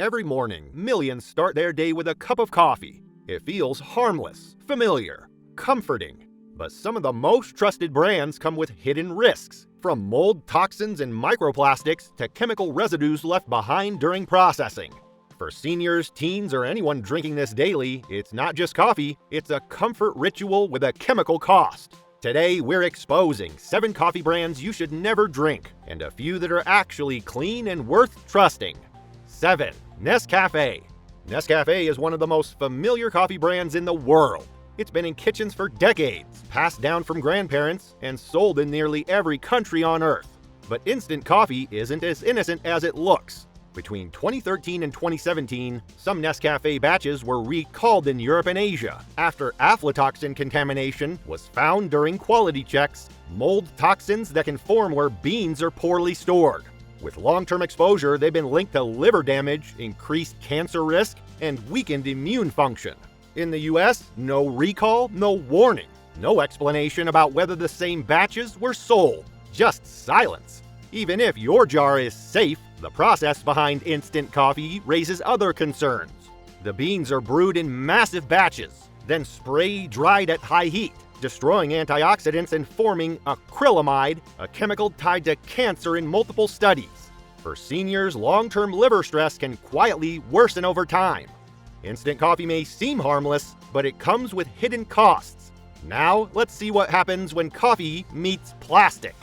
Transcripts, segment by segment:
Every morning, millions start their day with a cup of coffee. It feels harmless, familiar, comforting. But some of the most trusted brands come with hidden risks, from mold, toxins, and microplastics to chemical residues left behind during processing. For seniors, teens, or anyone drinking this daily, it's not just coffee, it's a comfort ritual with a chemical cost. Today, we're exposing 7 coffee brands you should never drink, and a few that are actually clean and worth trusting. 7. Nescafé. Nescafé is one of the most familiar coffee brands in the world. It's been in kitchens for decades, passed down from grandparents, and sold in nearly every country on Earth. But instant coffee isn't as innocent as it looks. Between 2013 and 2017, some Nescafé batches were recalled in Europe and Asia after aflatoxin contamination was found during quality checks, mold toxins that can form where beans are poorly stored. With long-term exposure, they've been linked to liver damage, increased cancer risk, and weakened immune function. In the US, no recall, no warning, no explanation about whether the same batches were sold, just silence. Even if your jar is safe, the process behind instant coffee raises other concerns. The beans are brewed in massive batches, then spray-dried at high heat, destroying antioxidants and forming acrylamide, a chemical tied to cancer in multiple studies. For seniors, long-term liver stress can quietly worsen over time. Instant coffee may seem harmless, but it comes with hidden costs. Now, let's see what happens when coffee meets plastic.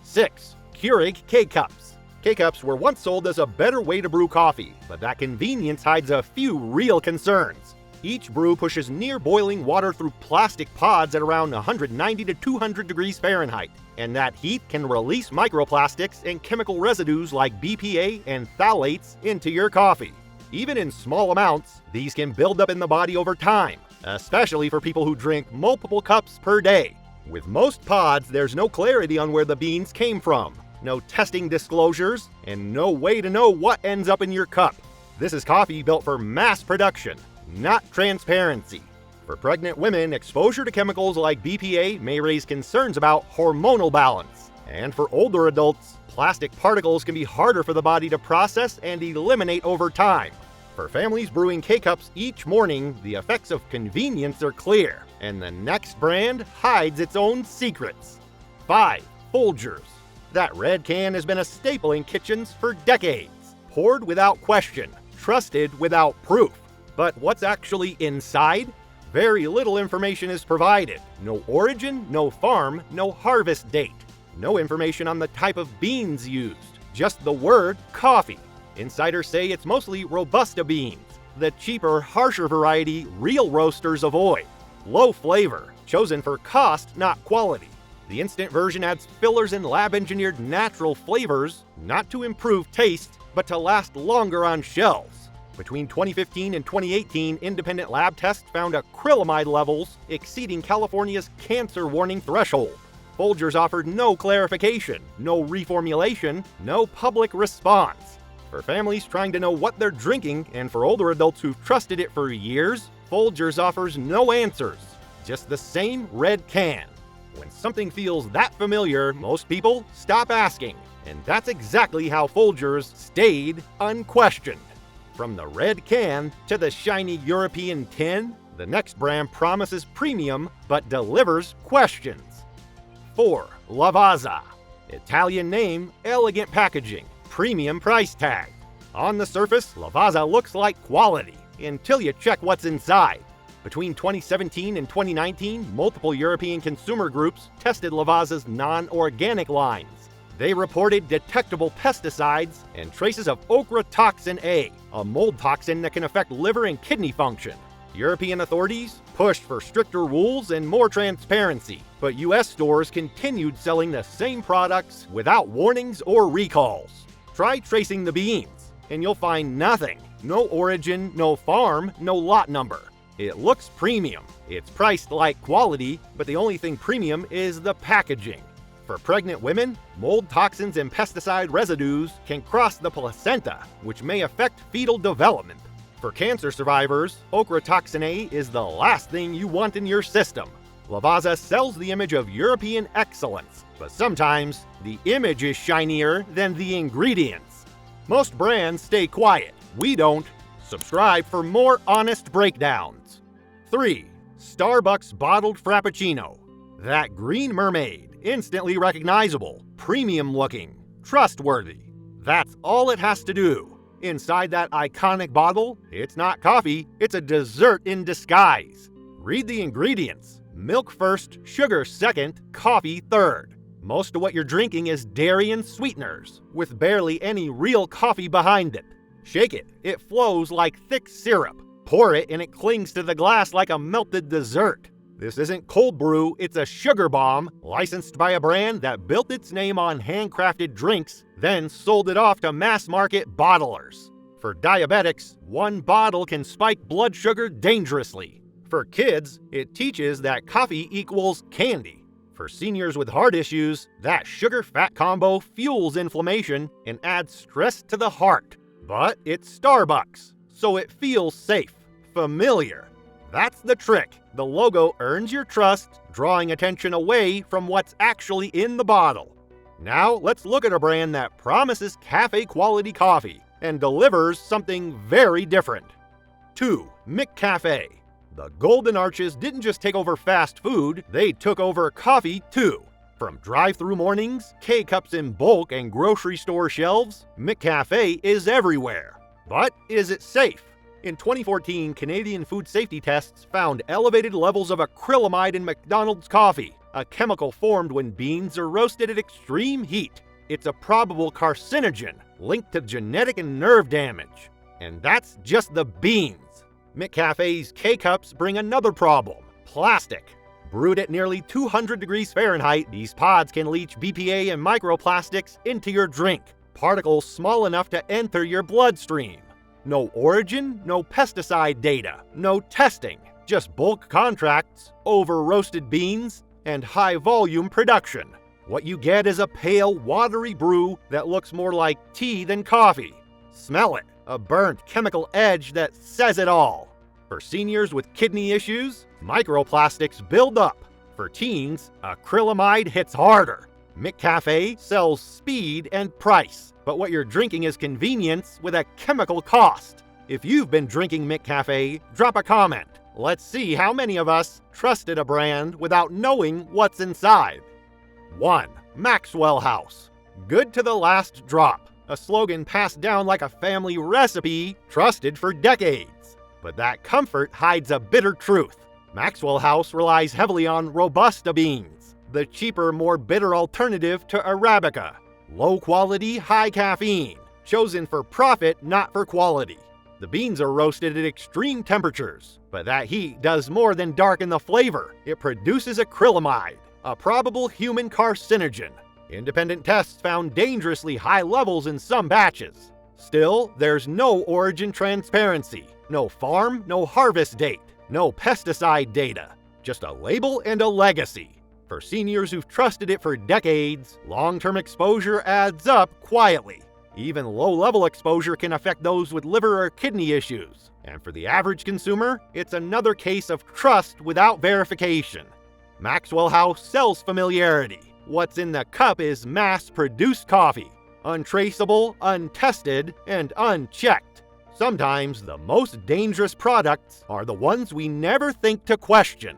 6. Keurig K-cups. K-cups were once sold as a better way to brew coffee, but that convenience hides a few real concerns. Each brew pushes near boiling water through plastic pods at around 190 to 200 degrees Fahrenheit, and that heat can release microplastics and chemical residues like BPA and phthalates into your coffee. Even in small amounts, these can build up in the body over time, especially for people who drink multiple cups per day. With most pods, there's no clarity on where the beans came from, no testing disclosures, and no way to know what ends up in your cup. This is coffee built for mass production, not transparency. For pregnant women, exposure to chemicals like BPA may raise concerns about hormonal balance. And for older adults, plastic particles can be harder for the body to process and eliminate over time. For families brewing K-cups each morning, the effects of convenience are clear, and the next brand hides its own secrets. 5. Folgers. That red can has been a staple in kitchens for decades. Poured without question, trusted without proof. But what's actually inside? Very little information is provided. No origin, no farm, no harvest date. No information on the type of beans used. Just the word coffee. Insiders say it's mostly Robusta beans, the cheaper, harsher variety real roasters avoid. Low flavor, chosen for cost, not quality. The instant version adds fillers and lab-engineered natural flavors, not to improve taste, but to last longer on shelves. Between 2015 and 2018, independent lab tests found acrylamide levels exceeding California's cancer warning threshold. Folgers offered no clarification, no reformulation, no public response. For families trying to know what they're drinking, and for older adults who've trusted it for years, Folgers offers no answers, just the same red can. When something feels that familiar, most people stop asking, and that's exactly how Folgers stayed unquestioned. From the red can to the shiny European tin, the next brand promises premium but delivers questions. 4. Lavazza. Italian name, elegant packaging, premium price tag. On the surface, Lavazza looks like quality until you check what's inside. Between 2017 and 2019, multiple European consumer groups tested Lavazza's non-organic lines. They reported detectable pesticides and traces of ochratoxin A, a mold toxin that can affect liver and kidney function. European authorities pushed for stricter rules and more transparency, but US stores continued selling the same products without warnings or recalls. Try tracing the beans, and you'll find nothing. No origin, no farm, no lot number. It looks premium. It's priced like quality, but the only thing premium is the packaging. For pregnant women, mold toxins and pesticide residues can cross the placenta, which may affect fetal development. For cancer survivors, ochratoxin A is the last thing you want in your system. Lavazza sells the image of European excellence, but sometimes the image is shinier than the ingredients. Most brands stay quiet, We don't. Subscribe for more honest breakdowns. 3. Starbucks bottled Frappuccino. That green mermaid, instantly recognizable, premium looking, trustworthy. That's all it has to do. Inside that iconic bottle, it's not coffee, it's a dessert in disguise. Read the ingredients. Milk first, sugar second, coffee third. Most of what you're drinking is dairy and sweeteners, with barely any real coffee behind it. Shake it, it flows like thick syrup. Pour it and it clings to the glass like a melted dessert. This isn't cold brew, it's a sugar bomb, licensed by a brand that built its name on handcrafted drinks, then sold it off to mass-market bottlers. For diabetics, one bottle can spike blood sugar dangerously. For kids, it teaches that coffee equals candy. For seniors with heart issues, that sugar-fat combo fuels inflammation and adds stress to the heart. But it's Starbucks, so it feels safe, familiar. That's the trick. The logo earns your trust, drawing attention away from what's actually in the bottle. Now, let's look at a brand that promises cafe-quality coffee and delivers something very different. 2. McCafe. The Golden Arches didn't just take over fast food, they took over coffee too. From drive-through mornings, K-cups in bulk and grocery store shelves, McCafe is everywhere. But is it safe? In 2014, Canadian food safety tests found elevated levels of acrylamide in McDonald's coffee, a chemical formed when beans are roasted at extreme heat. It's a probable carcinogen linked to genetic and nerve damage. And that's just the beans. McCafe's K-cups bring another problem: plastic. Brewed at nearly 200 degrees Fahrenheit, these pods can leach BPA and microplastics into your drink, particles small enough to enter your bloodstream. No origin, no pesticide data, no testing, just bulk contracts, over-roasted beans, and high-volume production. What you get is a pale, watery brew that looks more like tea than coffee. Smell it, a burnt chemical edge that says it all. For seniors with kidney issues, microplastics build up. For teens, acrylamide hits harder. McCafe sells speed and price, but what you're drinking is convenience with a chemical cost. If you've been drinking McCafe, drop a comment. Let's see how many of us trusted a brand without knowing what's inside. 1. Maxwell House. Good to the last drop. A slogan passed down like a family recipe, trusted for decades. But that comfort hides a bitter truth. Maxwell House relies heavily on Robusta beans, the cheaper, more bitter alternative to Arabica. Low quality, high caffeine, chosen for profit, not for quality. The beans are roasted at extreme temperatures, but that heat does more than darken the flavor. It produces acrylamide, a probable human carcinogen. Independent tests found dangerously high levels in some batches. Still, there's no origin transparency, no farm, no harvest date, no pesticide data, just a label and a legacy. For seniors who've trusted it for decades, long-term exposure adds up quietly. Even low-level exposure can affect those with liver or kidney issues. And for the average consumer, it's another case of trust without verification. Maxwell House sells familiarity. What's in the cup is mass-produced coffee, untraceable, untested, and unchecked. Sometimes the most dangerous products are the ones we never think to question.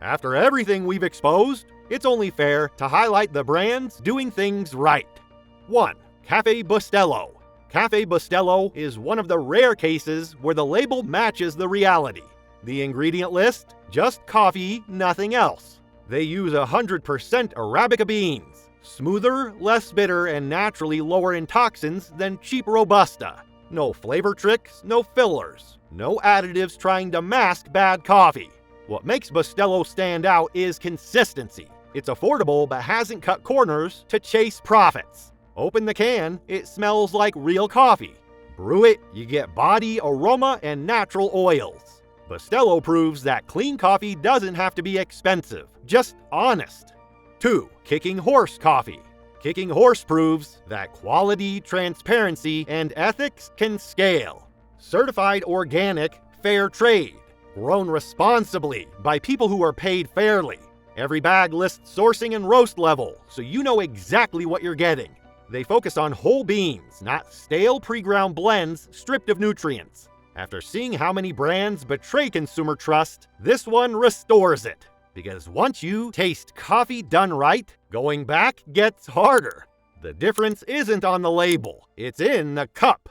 After everything we've exposed, it's only fair to highlight the brands doing things right. 1. Café Bustelo. Café Bustelo is one of the rare cases where the label matches the reality. The ingredient list? Just coffee, nothing else. They use 100% Arabica beans, smoother, less bitter, and naturally lower in toxins than cheap Robusta. No flavor tricks, no fillers, no additives trying to mask bad coffee. What makes Bustelo stand out is consistency. It's affordable but hasn't cut corners to chase profits. Open the can, it smells like real coffee. Brew it, you get body, aroma, and natural oils. Bustelo proves that clean coffee doesn't have to be expensive, just honest. 2. Kicking Horse Coffee. Kicking Horse proves that quality, transparency, and ethics can scale. Certified organic, fair trade. Grown responsibly by people who are paid fairly. Every bag lists sourcing and roast level, so you know exactly what you're getting. They focus on whole beans, not stale pre-ground blends stripped of nutrients. After seeing how many brands betray consumer trust, this one restores it. Because once you taste coffee done right, going back gets harder. The difference isn't on the label, it's in the cup.